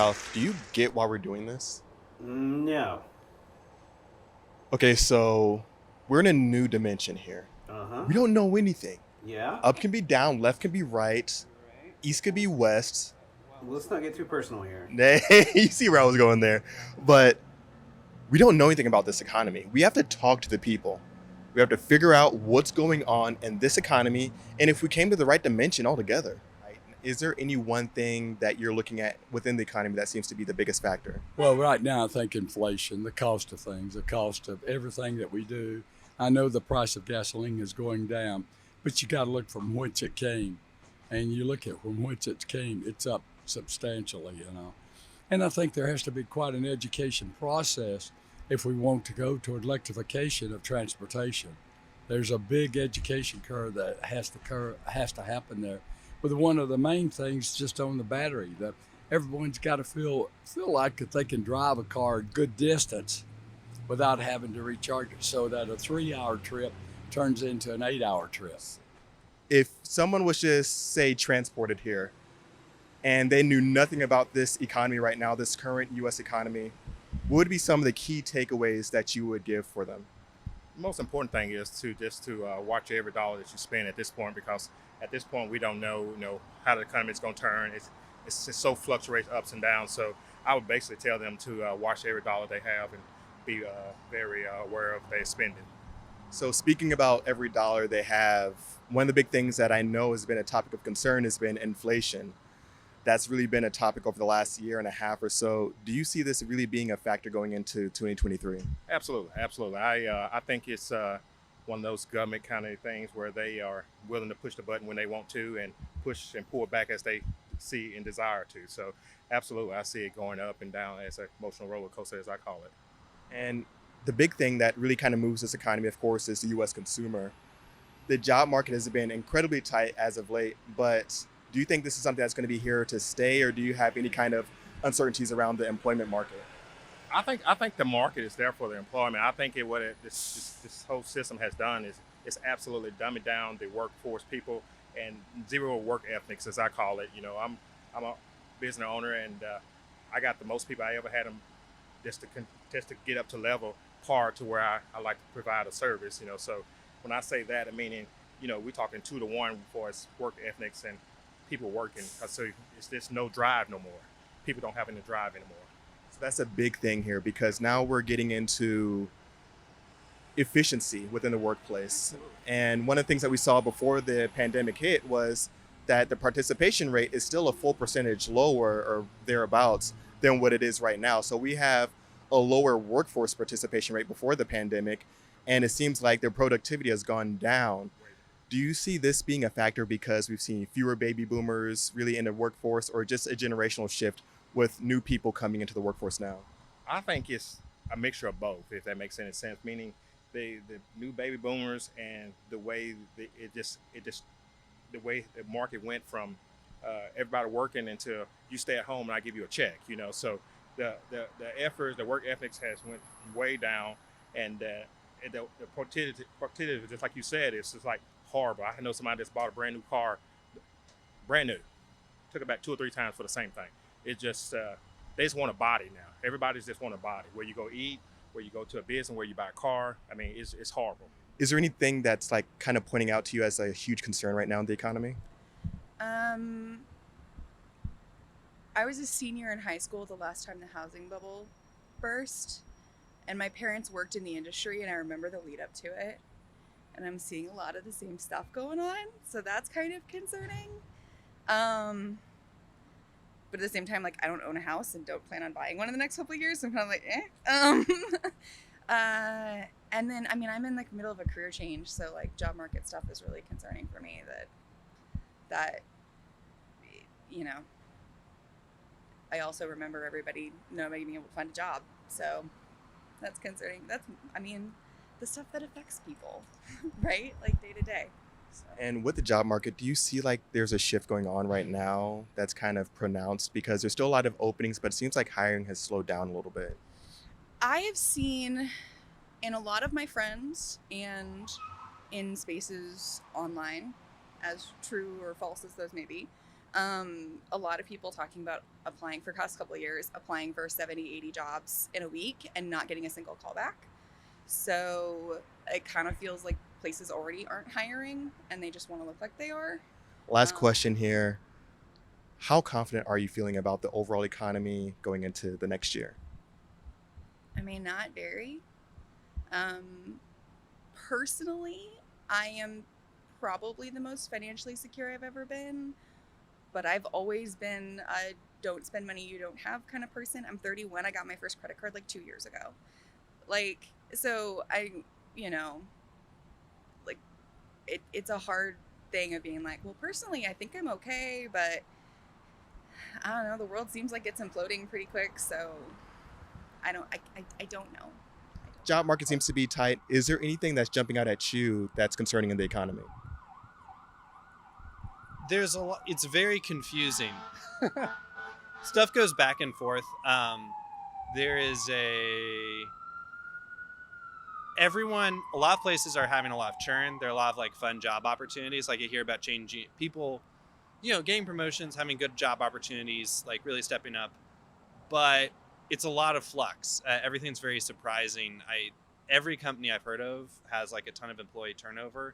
South, do you get why we're doing this? No. Okay, so we're in a new dimension here. Uh huh. We don't know anything. Yeah. Up can be down, left can be right, east could be west. Let's not get too personal here. You see where I was going there. But we don't know anything about this economy. We have to talk to the people. We have to figure out what's going on in this economy and if we came to the right dimension altogether. Right? Is there any one thing that you're looking at within the economy that seems to be the biggest factor? Well, right now, I think inflation, the cost of things, the cost of everything that we do. I know the price of gasoline is going down, but you got to look from whence it came. And you look at from whence it came, it's up substantially. And I think there has to be quite an education process if we want to go toward electrification of transportation. There's a big education curve that has to happen there. But one of the main things just on the battery, that everyone's got to feel like that they can drive a car a good distance without having to recharge it, so that a 3 hour trip turns into an 8 hour trip. If someone was just, say, transported here and they knew nothing about this economy right now, this current US economy, what would be some of the key takeaways that you would give for them? Most important thing is to watch every dollar that you spend at this point, because at this point we don't know how the economy is going to turn. It's just so fluctuates ups and downs. So I would basically tell them to watch every dollar they have and be very aware of their spending. So, speaking about every dollar they have, one of the big things that I know has been a topic of concern has been inflation. That's really been a topic over the last year and a half or so. Do you see this really being a factor going into 2023? Absolutely, absolutely. I think it's one of those government kind of things where they are willing to push the button when they want to and push and pull back as they see and desire to. So absolutely, I see it going up and down as an emotional roller coaster, as I call it. And the big thing that really kind of moves this economy, of course, is the US consumer. The job market has been incredibly tight as of late, but do you think this is something that's going to be here to stay, or do you have any kind of uncertainties around the employment market? I think the market is there for the employment. I think this whole system has done is absolutely dumbing down the workforce, people, and zero work ethics, as I call it. I'm a business owner, and I got the most people I ever had them just to get up to level par to where I like to provide a service. So when I say that, I meaning we're talking 2 to 1 for as work ethics and people working. So it's just no drive no more. People don't have any drive anymore. So that's a big thing here because now we're getting into efficiency within the workplace. And one of the things that we saw before the pandemic hit was that the participation rate is still a full percentage lower or thereabouts than what it is right now. So we have a lower workforce participation rate before the pandemic, and it seems like their productivity has gone down. Do you see this being a factor because we've seen fewer baby boomers really in the workforce, or just a generational shift with new people coming into the workforce now? I think it's a mixture of both, if that makes any sense. Meaning the new baby boomers and the way it just the way the market went from everybody working until you stay at home and I give you a check. So the efforts, the work ethics has went way down, and the productivity, just like you said, it's just like horrible. I know somebody that's bought a brand new car, brand new, took it back 2 or 3 times for the same thing. It just they just want a body now. Everybody's just want a body. Where you go eat, where you go to a business, where you buy a car. I mean, it's horrible. Is there anything that's like kind of pointing out to you as a huge concern right now in the economy? Um, I was a senior in high school the last time the housing bubble burst, and my parents worked in the industry, and I remember the lead up to it. And I'm seeing a lot of the same stuff going on, so that's kind of concerning. Um, but at the same time, like, I don't own a house and don't plan on buying one in the next couple of years, so I'm kind of like, and then, I mean, I'm in like middle of a career change, so like job market stuff is really concerning for me. That you know, I also remember nobody being able to find a job, so that's concerning. I mean, the stuff that affects people, right? Like day to day. So. And with the job market, do you see like there's a shift going on right now that's kind of pronounced because there's still a lot of openings, but it seems like hiring has slowed down a little bit? I have seen in a lot of my friends and in spaces online, as true or false as those may be, A lot of people talking about applying for the past couple of years, applying for 70, 80 jobs in a week and not getting a single call back. So it kind of feels like places already aren't hiring and they just want to look like they are. Last question here. How confident are you feeling about the overall economy going into the next year? I mean, not very. Personally, I am probably the most financially secure I've ever been, but I've always been a don't spend money you don't have kind of person. I'm 31. I got my first credit card like 2 years ago. Like, so like it's a hard thing of being like, well, personally, I think I'm okay, but I don't know. The world seems like it's imploding pretty quick. So I don't know. Job market seems to be tight. Is there anything that's jumping out at you that's concerning in the economy? There's a lot. It's very confusing. Stuff goes back and forth. There is a lot of places are having a lot of churn. There are a lot of like fun job opportunities. Like you hear about changing people, getting promotions, having good job opportunities, like really stepping up. But it's a lot of flux. Everything's very surprising. Every company I've heard of has like a ton of employee turnover.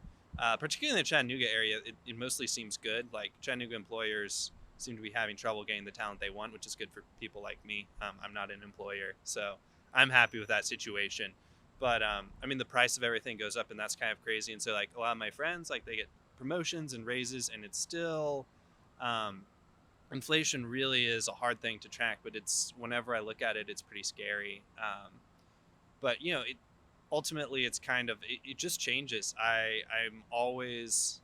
Particularly in the Chattanooga area, it mostly seems good. Like Chattanooga employers seem to be having trouble getting the talent they want, which is good for people like me. I'm not an employer, so I'm happy with that situation. But the price of everything goes up, and that's kind of crazy. And so like a lot of my friends, like they get promotions and raises, and it's still inflation really is a hard thing to track. But whenever I look at it, it's pretty scary. But ultimately it's kind of it just changes. I'm always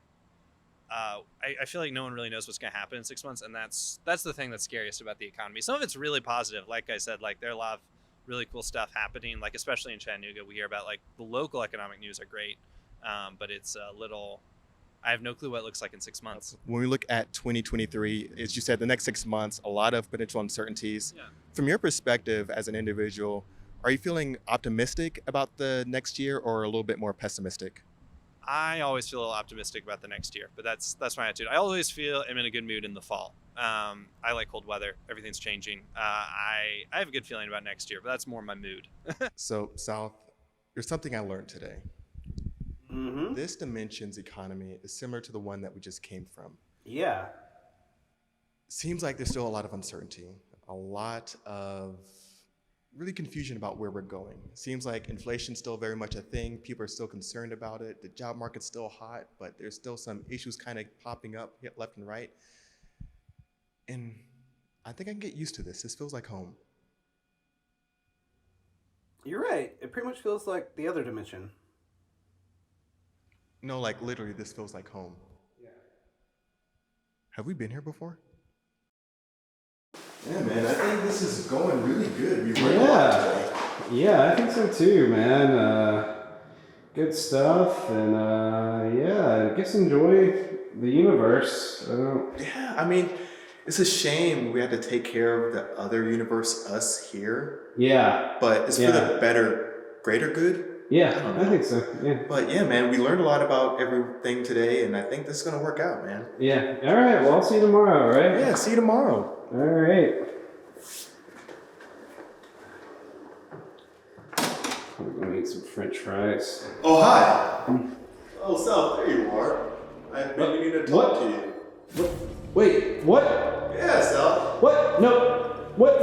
I feel like no one really knows what's going to happen in 6 months, and that's the thing that's scariest about the economy. Some of it's really positive, like I said, like there are a lot of really cool stuff happening, like especially in Chattanooga. We hear about like the local economic news are great, but it's a little, I have no clue what it looks like in 6 months. When we look at 2023, as you said, the next 6 months, a lot of potential uncertainties. Yeah. From your perspective as an individual, are you feeling optimistic about the next year or a little bit more pessimistic? I always feel optimistic about the next year, but that's my attitude. I always feel I'm in a good mood in the fall. I like cold weather. Everything's changing. I have a good feeling about next year, but that's more my mood. So, South, there's something I learned today. Mm-hmm. This dimension's economy is similar to the one that we just came from. Yeah. Seems like there's still a lot of uncertainty, a lot of really confusion about where we're going. Seems like inflation's still very much a thing. People are still concerned about it. The job market's still hot, but there's still some issues kind of popping up left and right. And I think I can get used to this. This feels like home. You're right. It pretty much feels like the other dimension. No, like literally this feels like home. Yeah. Have we been here before? Yeah, man, I think this is going really good. We've learned a lot today. Yeah, I think so too, man. Good stuff, and I guess enjoy the universe. Yeah, I mean, it's a shame we had to take care of the other universe, us here, Yeah, but it's for the better, greater good. yeah, I think so. Yeah, But yeah, man, we learned a lot about everything today, and I think this is gonna work out, man. yeah. All right. Well, I'll see you tomorrow. All right. Yeah, see you tomorrow. All right. I'm gonna eat some French fries. Oh, hi. Oh, Sal, there you are. I've been meaning to talk to you. Wait, what? Yeah, Sal. What? No. What?